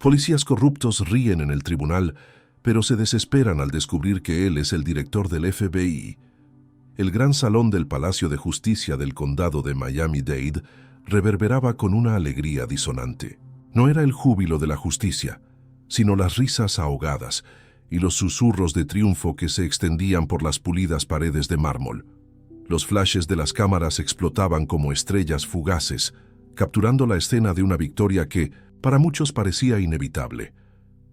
Policías corruptos ríen en el tribunal, pero se desesperan al descubrir que él es el director del FBI. El gran salón del Palacio de Justicia del Condado de Miami-Dade reverberaba con una alegría disonante. No era el júbilo de la justicia, sino las risas ahogadas y los susurros de triunfo que se extendían por las pulidas paredes de mármol. Los flashes de las cámaras explotaban como estrellas fugaces, capturando la escena de una victoria que, para muchos, parecía inevitable.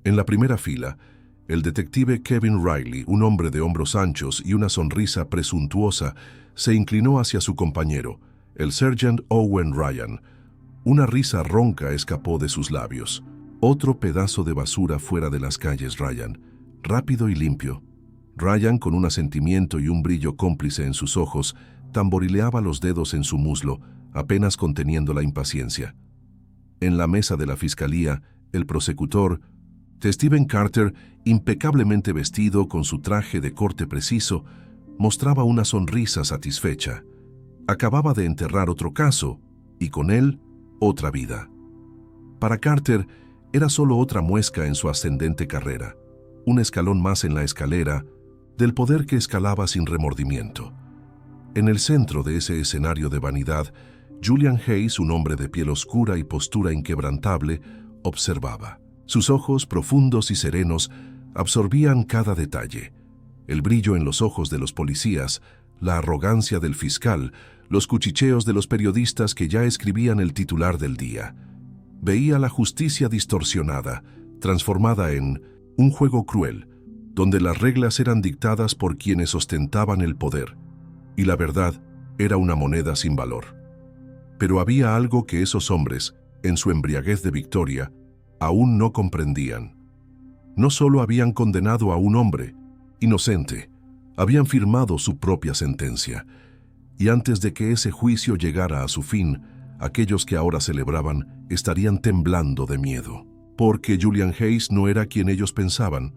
En la primera fila, el detective Kevin Riley, un hombre de hombros anchos y una sonrisa presuntuosa, se inclinó hacia su compañero, el Sergeant Owen Ryan. Una risa ronca escapó de sus labios. Otro pedazo de basura fuera de las calles, Ryan. Rápido y limpio. Ryan, con un asentimiento y un brillo cómplice en sus ojos, tamborileaba los dedos en su muslo, apenas conteniendo la impaciencia. En la mesa de la fiscalía, el prosecutor, Stephen Carter, impecablemente vestido con su traje de corte preciso, mostraba una sonrisa satisfecha. Acababa de enterrar otro caso, y con él, otra vida. Para Carter, era solo otra muesca en su ascendente carrera, un escalón más en la escalera del poder que escalaba sin remordimiento. En el centro de ese escenario de vanidad, Julian Hayes, un hombre de piel oscura y postura inquebrantable, observaba. Sus ojos, profundos y serenos, absorbían cada detalle. El brillo en los ojos de los policías, la arrogancia del fiscal, los cuchicheos de los periodistas que ya escribían el titular del día. Veía la justicia distorsionada, transformada en un juego cruel, donde las reglas eran dictadas por quienes ostentaban el poder, y la verdad era una moneda sin valor. Pero había algo que esos hombres, en su embriaguez de victoria, aún no comprendían. No solo habían condenado a un hombre, inocente, habían firmado su propia sentencia. Y antes de que ese juicio llegara a su fin, aquellos que ahora celebraban estarían temblando de miedo. Porque Julian Hayes no era quien ellos pensaban.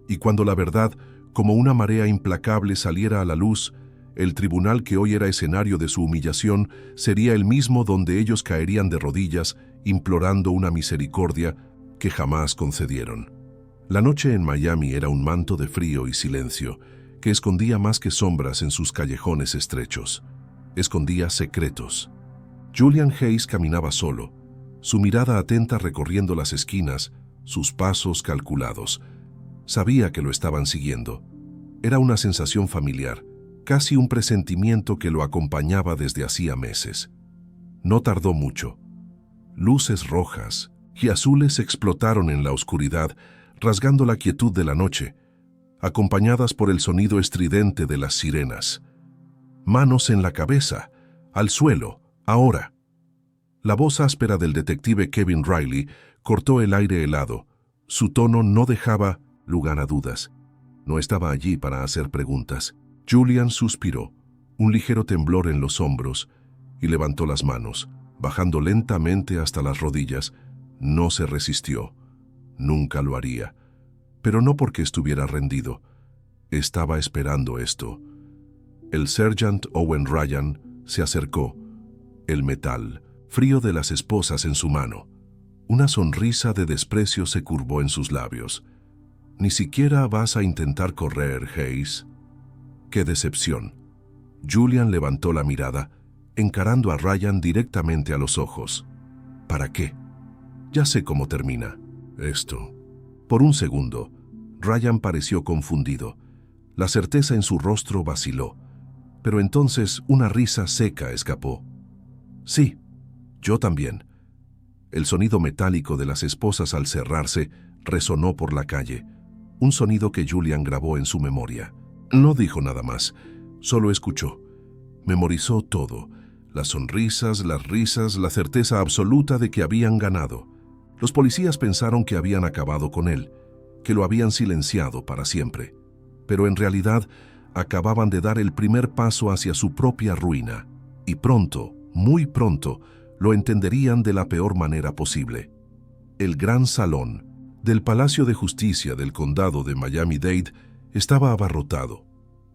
Y cuando la verdad, como una marea implacable, saliera a la luz, el tribunal que hoy era escenario de su humillación sería el mismo donde ellos caerían de rodillas, implorando una misericordia que jamás concedieron. La noche en Miami era un manto de frío y silencio que escondía más que sombras en sus callejones estrechos. Escondía secretos. Julian Hayes caminaba solo, su mirada atenta recorriendo las esquinas, sus pasos calculados. Sabía que lo estaban siguiendo. Era una sensación familiar, casi un presentimiento que lo acompañaba desde hacía meses. No tardó mucho. Luces rojas y azules explotaron en la oscuridad, rasgando la quietud de la noche, acompañadas por el sonido estridente de las sirenas. Manos en la cabeza, al suelo, ahora. La voz áspera del detective Kevin Riley cortó el aire helado. Su tono no dejaba lugar a dudas. No estaba allí para hacer preguntas. Julian suspiró, un ligero temblor en los hombros, y levantó las manos, bajando lentamente hasta las rodillas. No se resistió. Nunca lo haría. Pero no porque estuviera rendido. Estaba esperando esto. El Sergeant Owen Ryan se acercó, el metal frío de las esposas en su mano. Una sonrisa de desprecio se curvó en sus labios. «Ni siquiera vas a intentar correr, Hayes». ¡Qué decepción! Julian levantó la mirada, encarando a Ryan directamente a los ojos. ¿Para qué? Ya sé cómo termina esto. Por un segundo, Ryan pareció confundido. La certeza en su rostro vaciló. Pero entonces una risa seca escapó. «Sí, yo también». El sonido metálico de las esposas al cerrarse resonó por la calle, un sonido que Julian grabó en su memoria. No dijo nada más, solo escuchó. Memorizó todo, las sonrisas, las risas, la certeza absoluta de que habían ganado. Los policías pensaron que habían acabado con él, que lo habían silenciado para siempre. Pero en realidad acababan de dar el primer paso hacia su propia ruina. Y pronto, muy pronto, lo entenderían de la peor manera posible. El gran salón del Palacio de Justicia del Condado de Miami-Dade estaba abarrotado.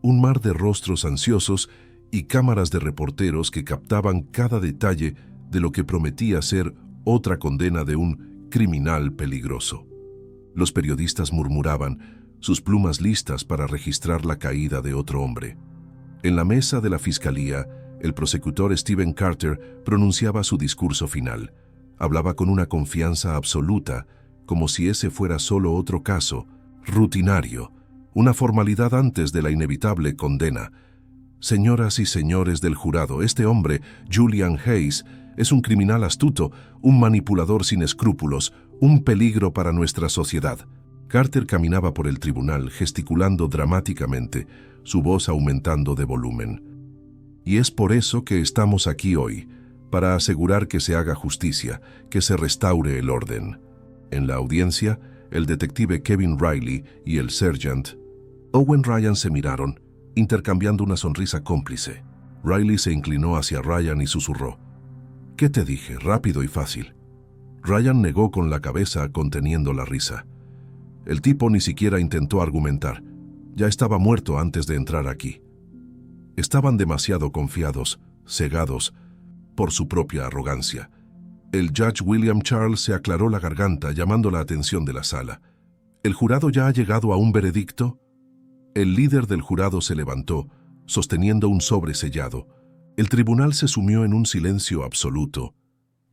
Un mar de rostros ansiosos y cámaras de reporteros que captaban cada detalle de lo que prometía ser otra condena de un criminal peligroso. Los periodistas murmuraban, sus plumas listas para registrar la caída de otro hombre. En la mesa de la fiscalía, el prosecutor Stephen Carter pronunciaba su discurso final. Hablaba con una confianza absoluta, como si ese fuera solo otro caso, rutinario, una formalidad antes de la inevitable condena. Señoras y señores del jurado, este hombre, Julian Hayes, es un criminal astuto, un manipulador sin escrúpulos, un peligro para nuestra sociedad. Carter caminaba por el tribunal, gesticulando dramáticamente, su voz aumentando de volumen. Y es por eso que estamos aquí hoy, para asegurar que se haga justicia, que se restaure el orden. En la audiencia, el detective Kevin Riley y el sergeant Owen Ryan se miraron, intercambiando una sonrisa cómplice. Riley se inclinó hacia Ryan y susurró: «¿Qué te dije? Rápido y fácil». Ryan negó con la cabeza, conteniendo la risa. El tipo ni siquiera intentó argumentar. Ya estaba muerto antes de entrar aquí. Estaban demasiado confiados, cegados por su propia arrogancia. El Judge William Charles se aclaró la garganta, llamando la atención de la sala. ¿El jurado ya ha llegado a un veredicto? El líder del jurado se levantó, sosteniendo un sobre sellado. El tribunal se sumió en un silencio absoluto,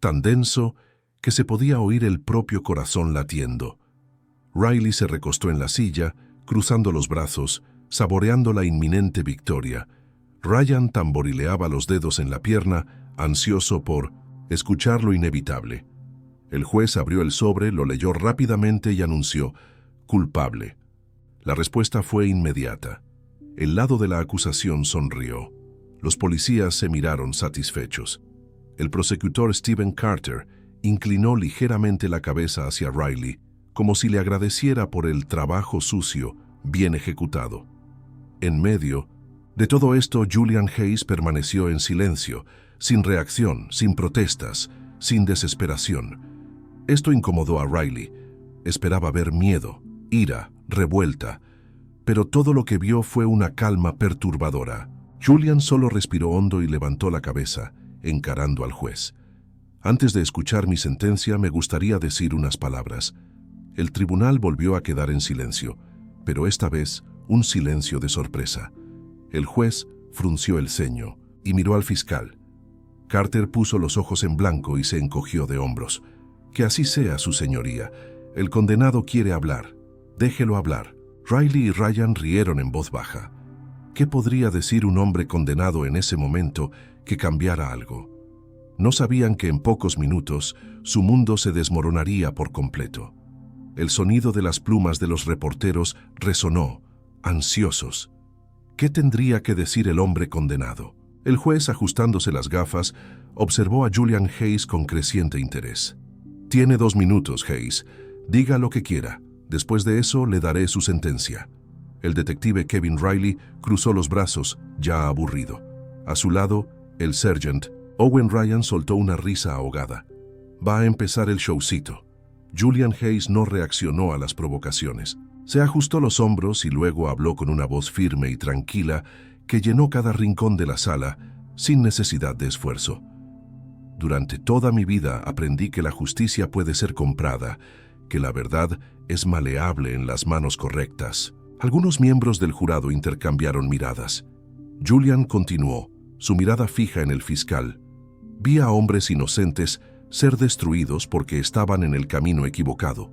tan denso que se podía oír el propio corazón latiendo. Riley se recostó en la silla, cruzando los brazos, saboreando la inminente victoria. Ryan tamborileaba los dedos en la pierna, ansioso por escuchar lo inevitable. El juez abrió el sobre, lo leyó rápidamente y anunció: «Culpable». La respuesta fue inmediata. El lado de la acusación sonrió. Los policías se miraron satisfechos. El prosecutor Stephen Carter inclinó ligeramente la cabeza hacia Riley, como si le agradeciera por el trabajo sucio, bien ejecutado. En medio de todo esto, Julian Hayes permaneció en silencio, sin reacción, sin protestas, sin desesperación. Esto incomodó a Riley. Esperaba ver miedo, ira, revuelta, pero todo lo que vio fue una calma perturbadora. Julian solo respiró hondo y levantó la cabeza, encarando al juez. «Antes de escuchar mi sentencia, me gustaría decir unas palabras». El tribunal volvió a quedar en silencio, pero esta vez un silencio de sorpresa. El juez frunció el ceño y miró al fiscal. Carter puso los ojos en blanco y se encogió de hombros. «Que así sea, su señoría. El condenado quiere hablar. Déjelo hablar». Riley y Ryan rieron en voz baja. ¿Qué podría decir un hombre condenado en ese momento que cambiara algo? No sabían que en pocos minutos su mundo se desmoronaría por completo. El sonido de las plumas de los reporteros resonó, ansiosos. ¿Qué tendría que decir el hombre condenado? El juez, ajustándose las gafas, observó a Julian Hayes con creciente interés. «Tiene 2 minutos, Hayes. Diga lo que quiera. Después de eso, le daré su sentencia». El detective Kevin Riley cruzó los brazos, ya aburrido. A su lado, el sergeant Owen Ryan soltó una risa ahogada. «Va a empezar el showcito». Julian Hayes no reaccionó a las provocaciones. Se ajustó los hombros y luego habló con una voz firme y tranquila que llenó cada rincón de la sala, sin necesidad de esfuerzo. «Durante toda mi vida aprendí que la justicia puede ser comprada, que la verdad es maleable en las manos correctas». Algunos miembros del jurado intercambiaron miradas. Julian continuó, su mirada fija en el fiscal. «Vi a hombres inocentes ser destruidos porque estaban en el camino equivocado,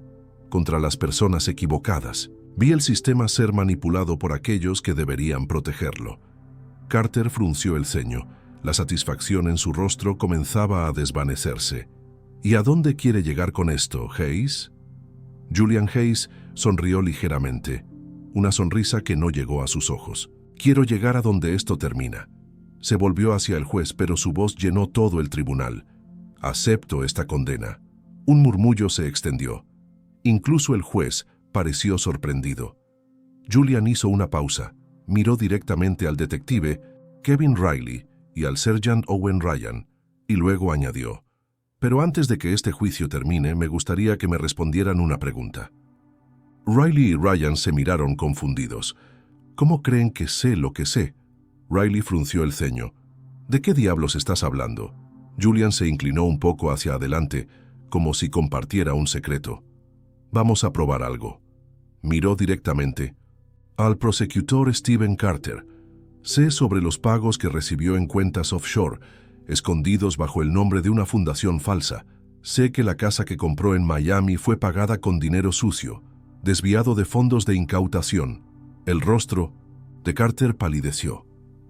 contra las personas equivocadas. Vi el sistema ser manipulado por aquellos que deberían protegerlo». Carter frunció el ceño. La satisfacción en su rostro comenzaba a desvanecerse. «¿Y a dónde quiere llegar con esto, Hayes?» Julian Hayes sonrió ligeramente, una sonrisa que no llegó a sus ojos. «Quiero llegar a donde esto termina». Se volvió hacia el juez, pero su voz llenó todo el tribunal. «Acepto esta condena». Un murmullo se extendió. Incluso el juez pareció sorprendido. Julian hizo una pausa, miró directamente al detective Kevin Riley y al sergeant Owen Ryan, y luego añadió: «Pero antes de que este juicio termine, me gustaría que me respondieran una pregunta». Riley y Ryan se miraron confundidos. «¿Cómo creen que sé lo que sé?» Riley frunció el ceño. «¿De qué diablos estás hablando?» Julian se inclinó un poco hacia adelante, como si compartiera un secreto. «Vamos a probar algo». Miró directamente al prosecutor Stephen Carter. «Sé sobre los pagos que recibió en cuentas offshore, escondidos bajo el nombre de una fundación falsa. Sé que la casa que compró en Miami fue pagada con dinero sucio, desviado de fondos de incautación». El rostro de Carter palideció,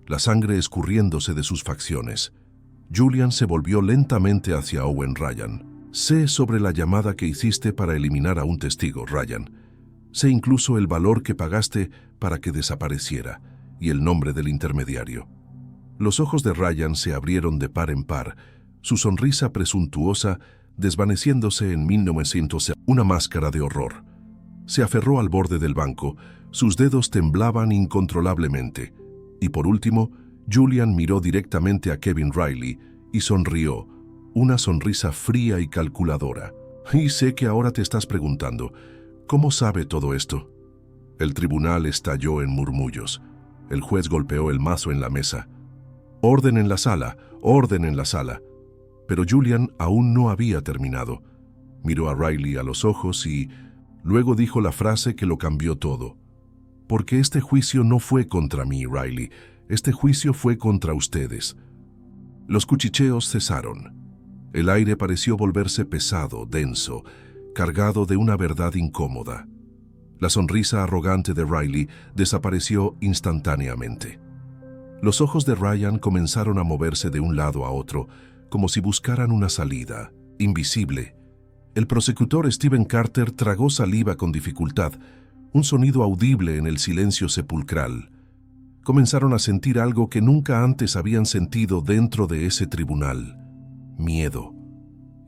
la sangre escurriéndose de sus facciones. Julian se volvió lentamente hacia Owen Ryan. «Sé sobre la llamada que hiciste para eliminar a un testigo, Ryan. Sé incluso el valor que pagaste para que desapareciera y el nombre del intermediario». Los ojos de Ryan se abrieron de par en par, su sonrisa presuntuosa desvaneciéndose en 1900, una máscara de horror. Se aferró al borde del banco, sus dedos temblaban incontrolablemente. Y por último, Julian miró directamente a Kevin Riley y sonrió, una sonrisa fría y calculadora. «Y sé que ahora te estás preguntando, ¿cómo sabe todo esto?». El tribunal estalló en murmullos. El juez golpeó el mazo en la mesa. «Orden en la sala, orden en la sala». Pero Julian aún no había terminado. Miró a Riley a los ojos y luego dijo la frase que lo cambió todo. «Porque este juicio no fue contra mí, Riley. Este juicio fue contra ustedes». Los cuchicheos cesaron. El aire pareció volverse pesado, denso, cargado de una verdad incómoda. La sonrisa arrogante de Riley desapareció instantáneamente. Los ojos de Ryan comenzaron a moverse de un lado a otro, como si buscaran una salida, invisible. El prosecutor Stephen Carter tragó saliva con dificultad, un sonido audible en el silencio sepulcral. Comenzaron a sentir algo que nunca antes habían sentido dentro de ese tribunal: miedo.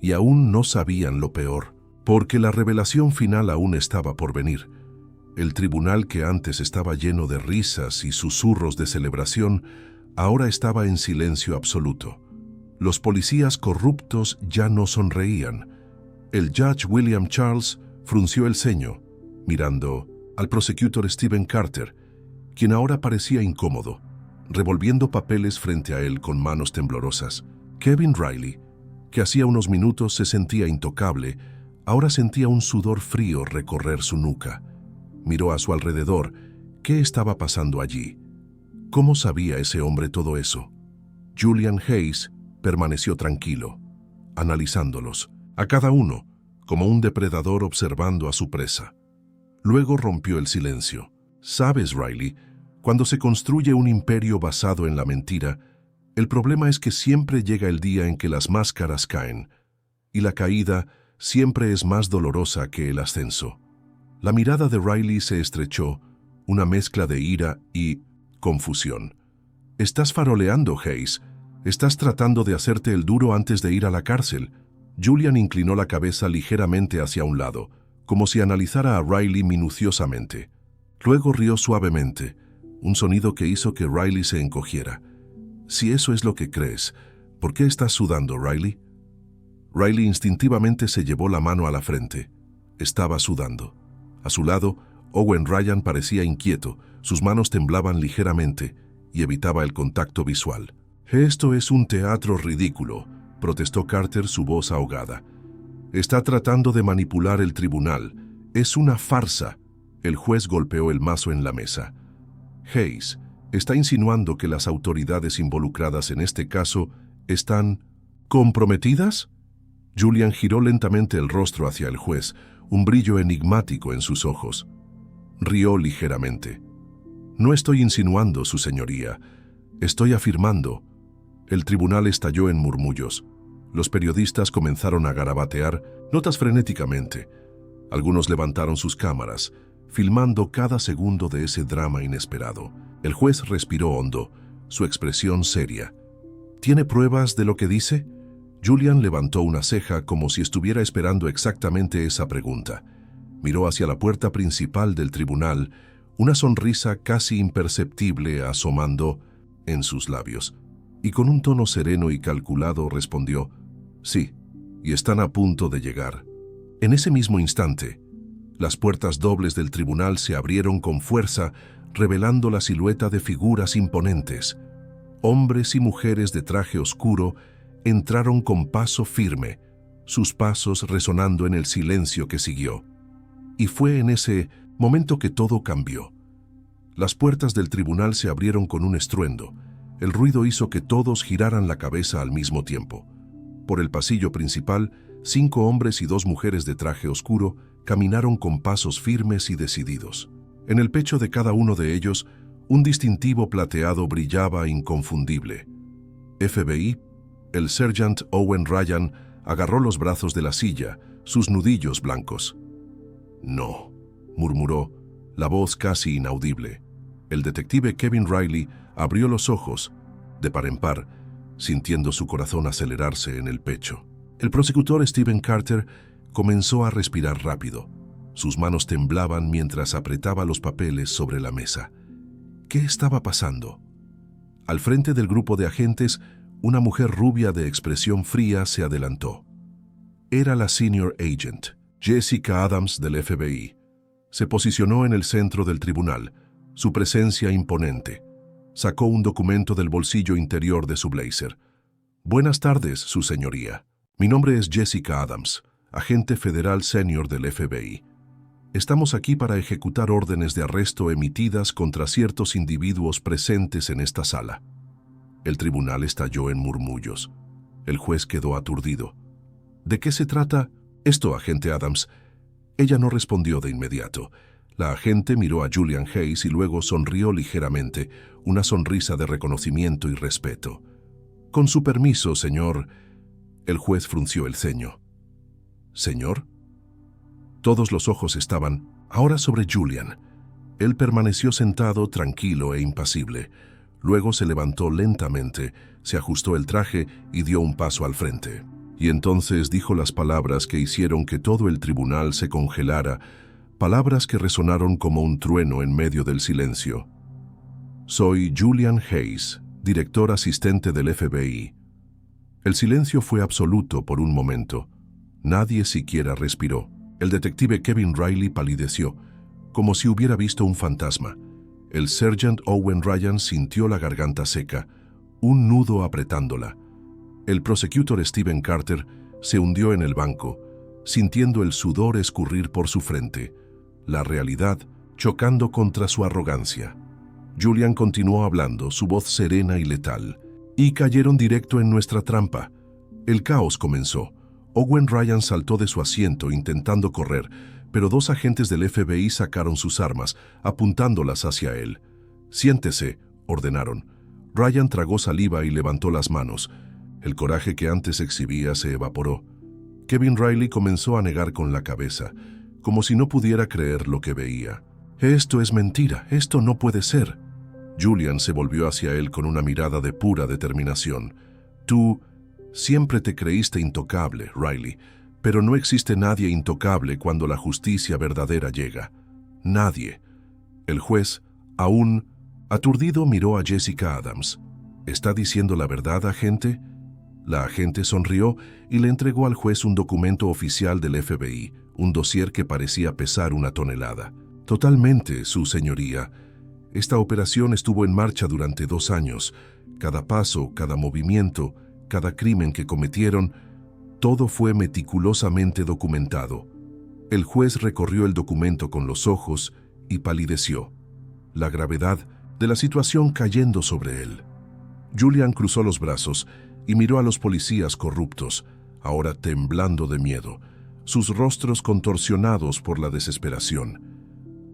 Y aún no sabían lo peor, porque la revelación final aún estaba por venir. El tribunal, que antes estaba lleno de risas y susurros de celebración, ahora estaba en silencio absoluto. Los policías corruptos ya no sonreían. El judge William Charles frunció el ceño, mirando al prosecutor Stephen Carter, quien ahora parecía incómodo, revolviendo papeles frente a él con manos temblorosas. Kevin Riley, que hacía unos minutos se sentía intocable, ahora sentía un sudor frío recorrer su nuca. Miró a su alrededor. ¿Qué estaba pasando allí? ¿Cómo sabía ese hombre todo eso? Julian Hayes permaneció tranquilo, analizándolos, a cada uno, como un depredador observando a su presa. Luego rompió el silencio. «Sabes, Riley, cuando se construye un imperio basado en la mentira, el problema es que siempre llega el día en que las máscaras caen, y la caída siempre es más dolorosa que el ascenso». La mirada de Riley se estrechó, una mezcla de ira y confusión. «Estás faroleando, Hayes. Estás tratando de hacerte el duro antes de ir a la cárcel». Julian inclinó la cabeza ligeramente hacia un lado, como si analizara a Riley minuciosamente. Luego rió suavemente, un sonido que hizo que Riley se encogiera. «Si eso es lo que crees, ¿por qué estás sudando, Riley?». Riley instintivamente se llevó la mano a la frente. Estaba sudando. A su lado, Owen Ryan parecía inquieto, sus manos temblaban ligeramente y evitaba el contacto visual. «Esto es un teatro ridículo», protestó Carter, su voz ahogada. «Está tratando de manipular el tribunal. Es una farsa». El juez golpeó el mazo en la mesa. «Hayes, está insinuando que las autoridades involucradas en este caso están comprometidas». Julian giró lentamente el rostro hacia el juez, un brillo enigmático en sus ojos. Rió ligeramente. «No estoy insinuando, su señoría. Estoy afirmando». El tribunal estalló en murmullos. Los periodistas comenzaron a garabatear notas frenéticamente. Algunos levantaron sus cámaras, filmando cada segundo de ese drama inesperado. El juez respiró hondo, su expresión seria. «¿Tiene pruebas de lo que dice?». Julian levantó una ceja como si estuviera esperando exactamente esa pregunta. Miró hacia la puerta principal del tribunal, una sonrisa casi imperceptible asomando en sus labios, y con un tono sereno y calculado respondió: «Sí, y están a punto de llegar». En ese mismo instante, las puertas dobles del tribunal se abrieron con fuerza, revelando la silueta de figuras imponentes. Hombres y mujeres de traje oscuro entraron con paso firme, sus pasos resonando en el silencio que siguió. Y fue en ese momento que todo cambió. Las puertas del tribunal se abrieron con un estruendo. El ruido hizo que todos giraran la cabeza al mismo tiempo. Por el pasillo principal, 5 hombres y 2 mujeres de traje oscuro caminaron con pasos firmes y decididos. En el pecho de cada uno de ellos, un distintivo plateado brillaba inconfundible. FBI. El Sergeant Owen Ryan agarró los brazos de la silla, sus nudillos blancos. «No», murmuró, la voz casi inaudible. El detective Kevin Riley abrió los ojos, de par en par, sintiendo su corazón acelerarse en el pecho. El prosecutor Stephen Carter comenzó a respirar rápido. Sus manos temblaban mientras apretaba los papeles sobre la mesa. ¿Qué estaba pasando? Al frente del grupo de agentes, una mujer rubia de expresión fría se adelantó. Era la Senior Agent, Jessica Adams del FBI. Se posicionó en el centro del tribunal, su presencia imponente. Sacó un documento del bolsillo interior de su blazer. «Buenas tardes, su señoría. Mi nombre es Jessica Adams, agente federal senior del FBI. Estamos aquí para ejecutar órdenes de arresto emitidas contra ciertos individuos presentes en esta sala». El tribunal estalló en murmullos. El juez quedó aturdido. «¿De qué se trata esto, agente Adams?». Ella no respondió de inmediato. La agente miró a Julian Hayes y luego sonrió ligeramente, una sonrisa de reconocimiento y respeto. «Con su permiso, señor». El juez frunció el ceño. «¿Señor?». Todos los ojos estaban ahora sobre Julian. Él permaneció sentado, tranquilo e impasible. Luego se levantó lentamente, se ajustó el traje y dio un paso al frente. Y entonces dijo las palabras que hicieron que todo el tribunal se congelara, palabras que resonaron como un trueno en medio del silencio. «Soy Julian Hayes, director asistente del FBI». El silencio fue absoluto por un momento. Nadie siquiera respiró. El detective Kevin Riley palideció, como si hubiera visto un fantasma. El Sergeant Owen Ryan sintió la garganta seca, un nudo apretándola. El prosecutor Stephen Carter se hundió en el banco, sintiendo el sudor escurrir por su frente, la realidad chocando contra su arrogancia. Julian continuó hablando, su voz serena y letal. «Y cayeron directo en nuestra trampa». El caos comenzó. Owen Ryan saltó de su asiento intentando correr, pero 2 agentes del FBI sacaron sus armas, apuntándolas hacia él. «Siéntese», ordenaron. Ryan tragó saliva y levantó las manos. El coraje que antes exhibía se evaporó. Kevin Riley comenzó a negar con la cabeza, como si no pudiera creer lo que veía. «Esto es mentira, esto no puede ser». Julian se volvió hacia él con una mirada de pura determinación. «Tú siempre te creíste intocable, Riley, pero no existe nadie intocable cuando la justicia verdadera llega. Nadie». El juez, aún aturdido, miró a Jessica Adams. «¿Está diciendo la verdad, agente?». La agente sonrió y le entregó al juez un documento oficial del FBI, un dossier que parecía pesar 1 tonelada. «Totalmente, su señoría. Esta operación estuvo en marcha durante 2 años. Cada paso, cada movimiento, cada crimen que cometieron, todo fue meticulosamente documentado». El juez recorrió el documento con los ojos y palideció, la gravedad de la situación cayendo sobre él. Julian cruzó los brazos y miró a los policías corruptos, ahora temblando de miedo, sus rostros contorsionados por la desesperación.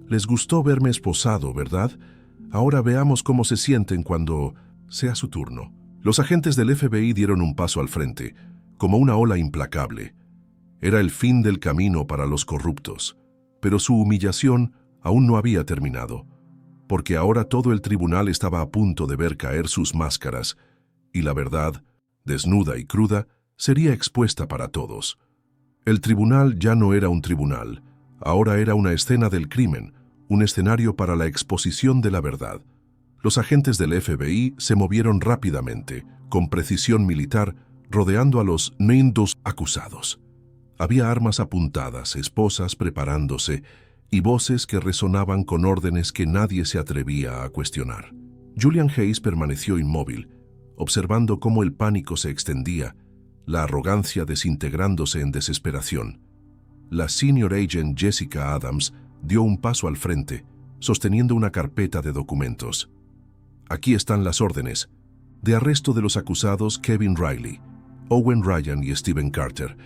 «Les gustó verme esposado, ¿verdad? Ahora veamos cómo se sienten cuando sea su turno». Los agentes del FBI dieron un paso al frente, como una ola implacable. Era el fin del camino para los corruptos, pero su humillación aún no había terminado, porque ahora todo el tribunal estaba a punto de ver caer sus máscaras, y la verdad, desnuda y cruda, sería expuesta para todos. El tribunal ya no era un tribunal, ahora era una escena del crimen, un escenario para la exposición de la verdad. Los agentes del FBI se movieron rápidamente, con precisión militar, rodeando a los 2 acusados. Había armas apuntadas, esposas preparándose y voces que resonaban con órdenes que nadie se atrevía a cuestionar. Julian Hayes permaneció inmóvil, observando cómo el pánico se extendía, la arrogancia desintegrándose en desesperación. La senior agent Jessica Adams dio un paso al frente, sosteniendo una carpeta de documentos. Aquí están las órdenes de arresto de los acusados Kevin Riley, Owen Ryan y Stephen Carter,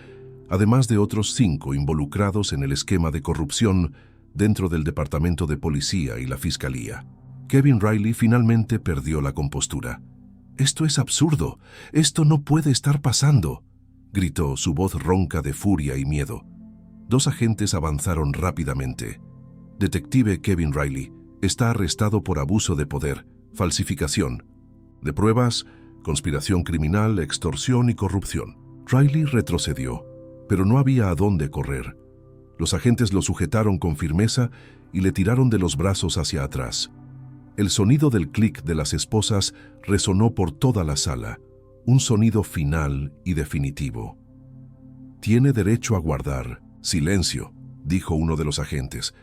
además de otros 5 involucrados en el esquema de corrupción dentro del Departamento de Policía y la Fiscalía. Kevin Riley finalmente perdió la compostura. «Esto es absurdo. Esto no puede estar pasando», gritó, su voz ronca de furia y miedo. 2 agentes avanzaron rápidamente. «Detective Kevin Riley está arrestado por abuso de poder, falsificación de pruebas, conspiración criminal, extorsión y corrupción». Riley retrocedió, pero no había a dónde correr. Los agentes lo sujetaron con firmeza y le tiraron de los brazos hacia atrás. El sonido del clic de las esposas resonó por toda la sala, un sonido final y definitivo. «Tiene derecho a guardar silencio», dijo uno de los agentes.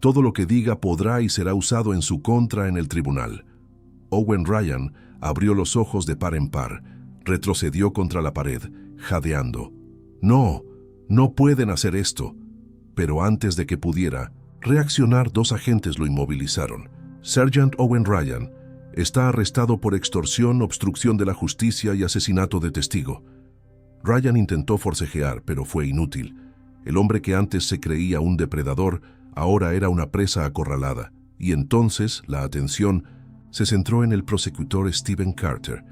«Todo lo que diga podrá y será usado en su contra en el tribunal». Owen Ryan abrió los ojos de par en par, retrocedió contra la pared, jadeando. «No, no pueden hacer esto». Pero antes de que pudiera reaccionar, 2 agentes lo inmovilizaron. Sergeant Owen Ryan está arrestado por extorsión, obstrucción de la justicia y asesinato de testigo. Ryan intentó forcejear, pero fue inútil. El hombre que antes se creía un depredador, ahora era una presa acorralada, y entonces la atención se centró en el prosecutor Stephen Carter.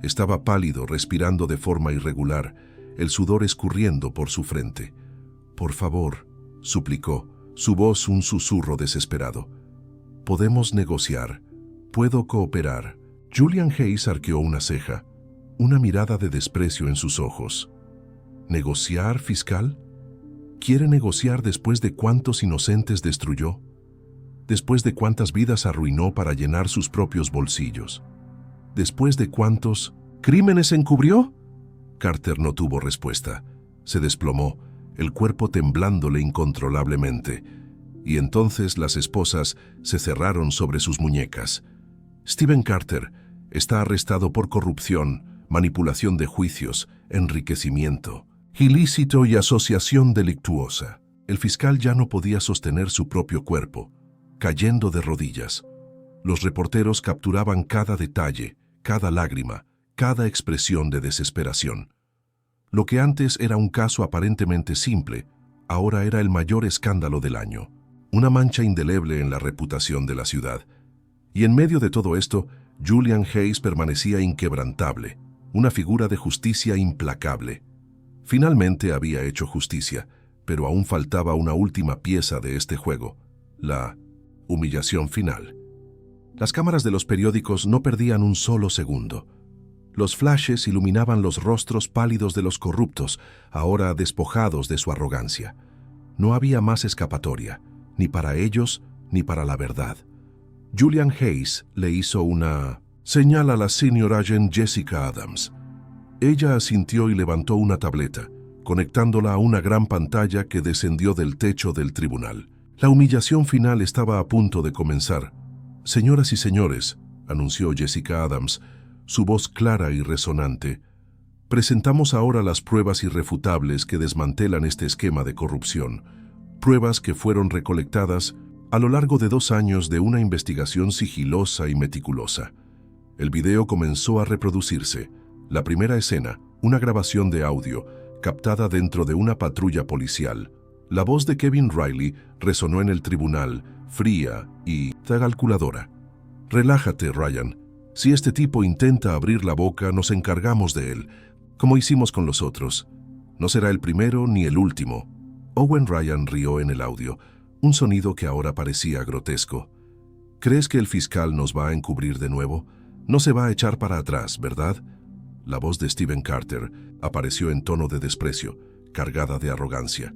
Estaba pálido, respirando de forma irregular, el sudor escurriendo por su frente. «Por favor», suplicó, su voz un susurro desesperado. «Podemos negociar. Puedo cooperar». Julian Hayes arqueó una ceja, una mirada de desprecio en sus ojos. «¿Negociar, fiscal? ¿Quiere negociar después de cuántos inocentes destruyó? ¿Después de cuántas vidas arruinó para llenar sus propios bolsillos? ¿Después de cuántos crímenes encubrió?» Carter no tuvo respuesta. Se desplomó, el cuerpo temblándole incontrolablemente. Y entonces las esposas se cerraron sobre sus muñecas. Stephen Carter está arrestado por corrupción, manipulación de juicios, enriquecimiento ilícito y asociación delictuosa. El fiscal ya no podía sostener su propio cuerpo, cayendo de rodillas. Los reporteros capturaban cada detalle, cada lágrima, cada expresión de desesperación. Lo que antes era un caso aparentemente simple, ahora era el mayor escándalo del año, una mancha indeleble en la reputación de la ciudad. Y en medio de todo esto, Julian Hayes permanecía inquebrantable, una figura de justicia implacable. Finalmente había hecho justicia, pero aún faltaba una última pieza de este juego, la humillación final. Las cámaras de los periódicos no perdían un solo segundo. Los flashes iluminaban los rostros pálidos de los corruptos, ahora despojados de su arrogancia. No había más escapatoria, ni para ellos ni para la verdad. Julian Hayes le hizo una señal a la senior agent Jessica Adams. Ella asintió y levantó una tableta, conectándola a una gran pantalla que descendió del techo del tribunal. La humillación final estaba a punto de comenzar. «Señoras y señores», anunció Jessica Adams, su voz clara y resonante, «presentamos ahora las pruebas irrefutables que desmantelan este esquema de corrupción, pruebas que fueron recolectadas a lo largo de 2 años de una investigación sigilosa y meticulosa». El video comenzó a reproducirse. La primera escena, una grabación de audio, captada dentro de una patrulla policial. La voz de Kevin Riley resonó en el tribunal, fría y calculadora. «Relájate, Ryan. Si este tipo intenta abrir la boca, nos encargamos de él, como hicimos con los otros. No será el primero ni el último». Owen Ryan rió en el audio, un sonido que ahora parecía grotesco. «¿Crees que el fiscal nos va a encubrir de nuevo? No se va a echar para atrás, ¿verdad?» La voz de Stephen Carter apareció en tono de desprecio, cargada de arrogancia.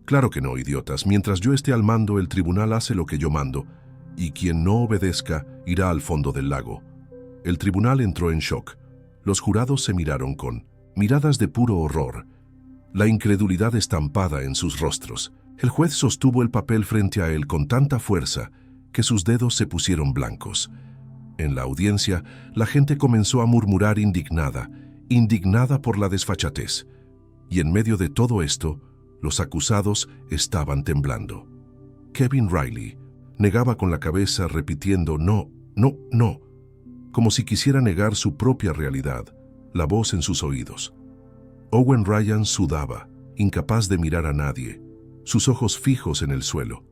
«Claro que no, idiotas. Mientras yo esté al mando, el tribunal hace lo que yo mando, y quien no obedezca irá al fondo del lago». El tribunal entró en shock. Los jurados se miraron con miradas de puro horror, la incredulidad estampada en sus rostros. El juez sostuvo el papel frente a él con tanta fuerza que sus dedos se pusieron blancos. En la audiencia, la gente comenzó a murmurar indignada, indignada por la desfachatez. Y en medio de todo esto, los acusados estaban temblando. Kevin Riley negaba con la cabeza repitiendo no, no, no, como si quisiera negar su propia realidad, la voz en sus oídos. Owen Ryan sudaba, incapaz de mirar a nadie, sus ojos fijos en el suelo.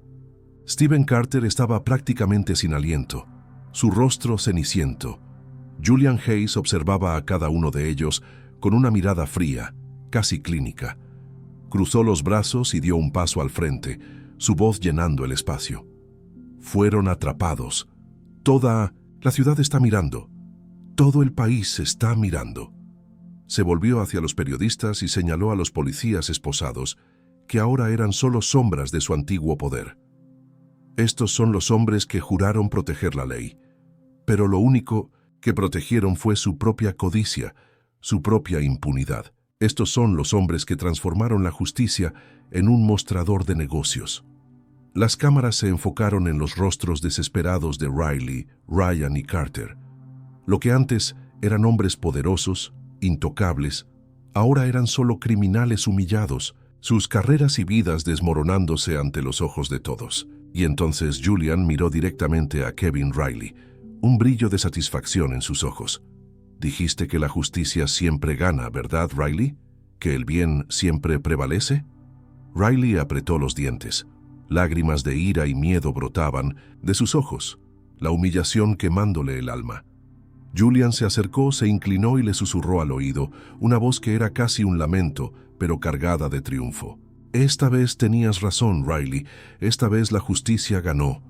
Stephen Carter estaba prácticamente sin aliento, su rostro ceniciento. Julian Hayes observaba a cada uno de ellos con una mirada fría, casi clínica. Cruzó los brazos y dio un paso al frente, su voz llenando el espacio. Fueron atrapados. Toda la ciudad está mirando. Todo el país está mirando. Se volvió hacia los periodistas y señaló a los policías esposados, que ahora eran solo sombras de su antiguo poder. Estos son los hombres que juraron proteger la ley, pero lo único que protegieron fue su propia codicia, su propia impunidad. Estos son los hombres que transformaron la justicia en un mostrador de negocios. Las cámaras se enfocaron en los rostros desesperados de Riley, Ryan y Carter. Lo que antes eran hombres poderosos, intocables, ahora eran solo criminales humillados, sus carreras y vidas desmoronándose ante los ojos de todos. Y entonces Julian miró directamente a Kevin Riley, un brillo de satisfacción en sus ojos. Dijiste que la justicia siempre gana, ¿verdad, Riley? ¿Que el bien siempre prevalece? Riley apretó los dientes. Lágrimas de ira y miedo brotaban de sus ojos, la humillación quemándole el alma. Julian se acercó, se inclinó y le susurró al oído, una voz que era casi un lamento, pero cargada de triunfo. Esta vez tenías razón, Riley. Esta vez la justicia ganó.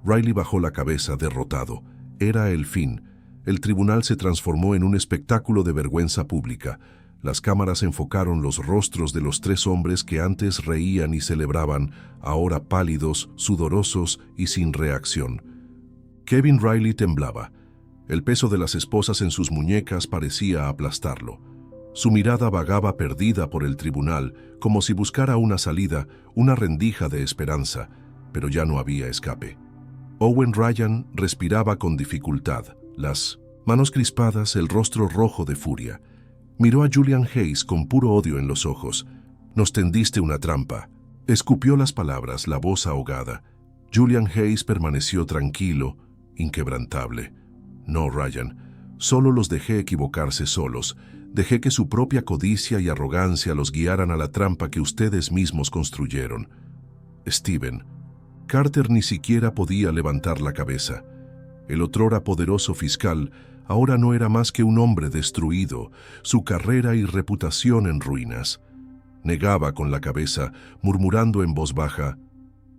Riley bajó la cabeza, derrotado. Era el fin. El tribunal se transformó en un espectáculo de vergüenza pública. Las cámaras enfocaron los rostros de los tres hombres que antes reían y celebraban, ahora pálidos, sudorosos y sin reacción. Kevin Riley temblaba. El peso de las esposas en sus muñecas parecía aplastarlo. Su mirada vagaba perdida por el tribunal, como si buscara una salida, una rendija de esperanza, pero ya no había escape. Owen Ryan respiraba con dificultad, las manos crispadas, el rostro rojo de furia. Miró a Julian Hayes con puro odio en los ojos. Nos tendiste una trampa. Escupió las palabras, la voz ahogada. Julian Hayes permaneció tranquilo, inquebrantable. No, Ryan, solo los dejé equivocarse solos. Dejé que su propia codicia y arrogancia los guiaran a la trampa que ustedes mismos construyeron. Stephen, Carter ni siquiera podía levantar la cabeza. El otrora poderoso fiscal ahora no era más que un hombre destruido, su carrera y reputación en ruinas. Negaba con la cabeza, murmurando en voz baja,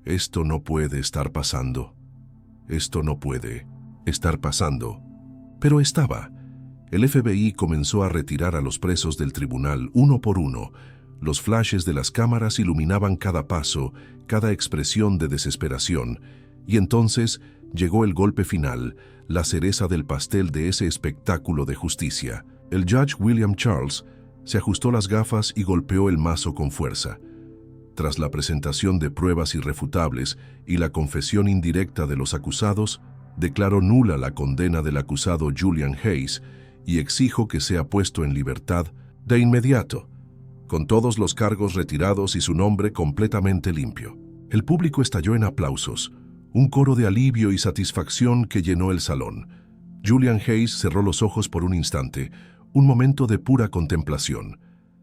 «Esto no puede estar pasando. Esto no puede estar pasando». Pero estaba. El FBI comenzó a retirar a los presos del tribunal uno por uno. Los flashes de las cámaras iluminaban cada paso, cada expresión de desesperación. Y entonces llegó el golpe final, la cereza del pastel de ese espectáculo de justicia. El judge William Charles se ajustó las gafas y golpeó el mazo con fuerza. Tras la presentación de pruebas irrefutables y la confesión indirecta de los acusados, declaró nula la condena del acusado Julian Hayes y exijo que sea puesto en libertad de inmediato, con todos los cargos retirados y su nombre completamente limpio. El público estalló en aplausos, un coro de alivio y satisfacción que llenó el salón. Julian Hayes cerró los ojos por un instante, un momento de pura contemplación.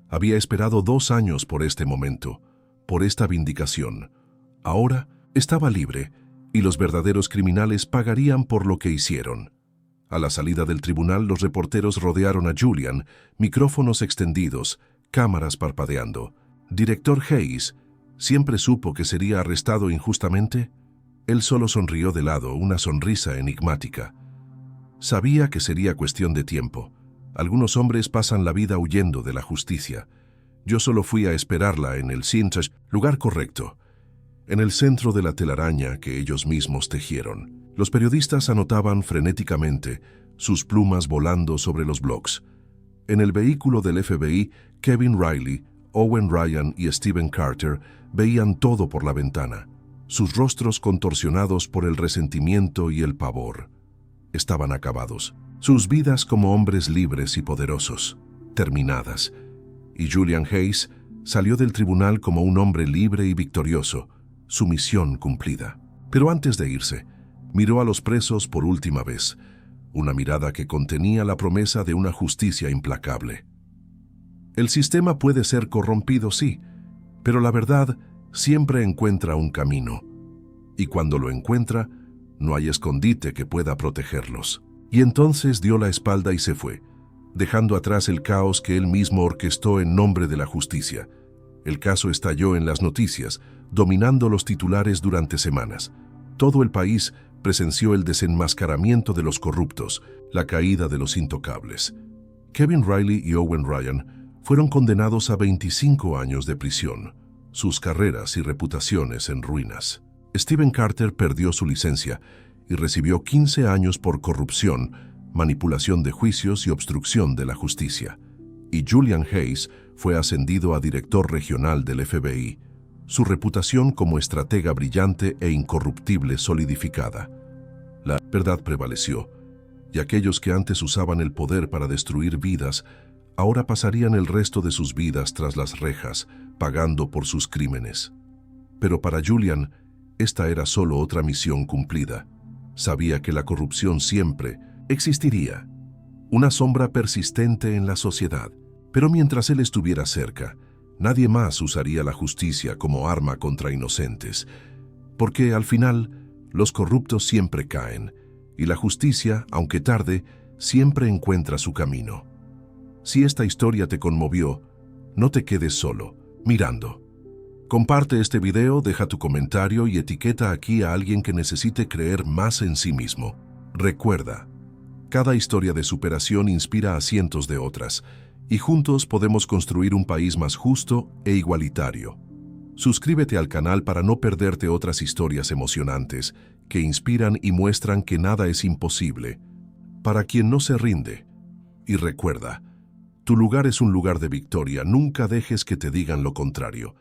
Había esperado 2 años por este momento, por esta vindicación. Ahora estaba libre, y los verdaderos criminales pagarían por lo que hicieron. A la salida del tribunal, los reporteros rodearon a Julian, micrófonos extendidos, cámaras parpadeando. «Director Hayes, ¿siempre supo que sería arrestado injustamente?» Él solo sonrió de lado, una sonrisa enigmática. Sabía que sería cuestión de tiempo. Algunos hombres pasan la vida huyendo de la justicia. Yo solo fui a esperarla en el lugar correcto, en el centro de la telaraña que ellos mismos tejieron. Los periodistas anotaban frenéticamente, sus plumas volando sobre los blogs. En el vehículo del FBI, Kevin Riley, Owen Ryan y Stephen Carter veían todo por la ventana, sus rostros contorsionados por el resentimiento y el pavor. Estaban acabados, sus vidas como hombres libres y poderosos. terminadas, y Julian Hayes salió del tribunal como un hombre libre y victorioso, su misión cumplida. Pero antes de irse, miró a los presos por última vez, una mirada que contenía la promesa de una justicia implacable. El sistema puede ser corrompido, sí, pero la verdad siempre encuentra un camino, y cuando lo encuentra, no hay escondite que pueda protegerlos. Y entonces dio la espalda y se fue, dejando atrás el caos que él mismo orquestó en nombre de la justicia. El caso estalló en las noticias, dominando los titulares durante semanas. Todo el país presenció el desenmascaramiento de los corruptos, la caída de los intocables. Kevin Riley y Owen Ryan fueron condenados a 25 años de prisión, sus carreras y reputaciones en ruinas. Stephen Carter perdió su licencia y recibió 15 años por corrupción, manipulación de juicios y obstrucción de la justicia. Y Julian Hayes fue ascendido a director regional del FBI, su reputación como estratega brillante e incorruptible solidificada. La verdad prevaleció, y aquellos que antes usaban el poder para destruir vidas, ahora pasarían el resto de sus vidas tras las rejas, pagando por sus crímenes. Pero para Julian, esta era solo otra misión cumplida. Sabía que la corrupción siempre existiría, una sombra persistente en la sociedad. Pero mientras él estuviera cerca, nadie más usaría la justicia como arma contra inocentes, porque al final los corruptos siempre caen, y la justicia, aunque tarde, siempre encuentra su camino. Si esta historia te conmovió, no te quedes solo, mirando. Comparte este video, deja tu comentario y etiqueta aquí a alguien que necesite creer más en sí mismo. Recuerda, cada historia de superación inspira a cientos de otras, y juntos podemos construir un país más justo e igualitario. Suscríbete al canal para no perderte otras historias emocionantes que inspiran y muestran que nada es imposible para quien no se rinde. Y recuerda, tu lugar es un lugar de victoria, nunca dejes que te digan lo contrario.